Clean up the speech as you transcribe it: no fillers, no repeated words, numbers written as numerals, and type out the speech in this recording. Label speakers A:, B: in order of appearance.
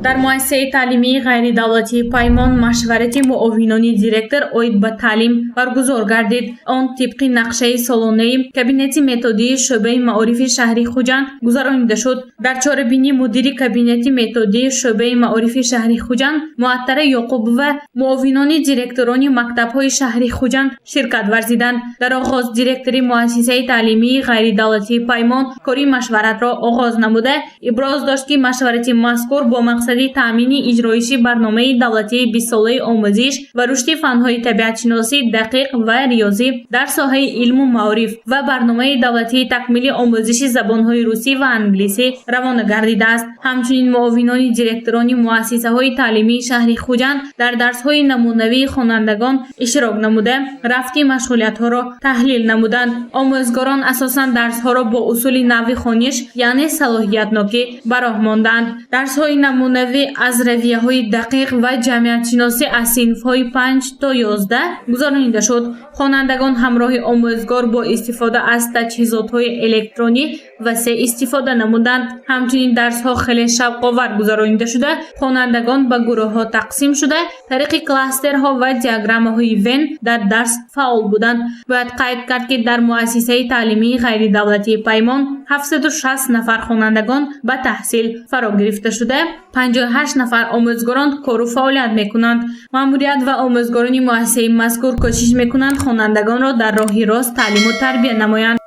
A: дар муассисаи таълимии ғайридавлатии Паймон машварати муовинони директор оид ба таълим баргузор гардид. Он тибқи нақшаи солонаи кабинети методии шӯъбаи маорифи шаҳри Хуҷанд гузаронида шуд. дар чорабинӣ мудири кабинети методии шӯъбаи маорифи шаҳри Хуҷанд Муаттара Ёқубова муовинони директорони мактабҳои шаҳри Хуҷанд ширкат варзиданд. дар оғоз директори муассисаи таълимии ғайридавлатии Паймон кори машваратро оғоз намуда иброз дошт ки машварати мазкур бо мақсади таъмини иҷроиши барномаи давлатии 20-солаи омӯзиш ва рушди фанҳои табиатшиносӣ дақиқ ва риёзӣ дар соҳаи илму маориф ва барномаи давлатии такмили омӯзиши забонҳои русӣ ва англисӣ равона гардидааст. ҳамчунин муовинони директорони муассисаҳои таълимии шаҳри Хуҷанд дар дарсҳои намунавии хонандагон иштирок намуда рафти машғулиятҳоро таҳлил намуданд. омӯзгорон асосан дарсҳоро бо усули нави хониш яъне салоҳиятнокӣ бароҳ монданд. дарсҳои намунавӣ аз равияҳои дақиқ ва ҷамъиятшиносӣ аз синфҳои 5 то 11 гузаронида шуд. хонандагон ҳамроҳи омӯзгор бо истифода аз таҷҳизотҳои электронӣ васеъ истифода намуданд. ҳамчунин дарсҳо хеле шавқовар гузаронида шуда хонандагон ба гурӯҳҳо тақсим шуда тариқи кластерҳо ва диаграммаҳои Venn дар дарс фаъол буданд. бояд қайд кард ки дар муассисаи таълимии ғайридавлатии Паймон 760 нафар хонандагон ба таҳсил фаро гирифта шуда 58 нафар омӯзгорон кору фаъолият мекунанд. маъмурият ва омӯзгорони муассисаи мазкур кӯшиш мекунанд хонандагонро дар роҳи рост таълиму тарбия намоянд.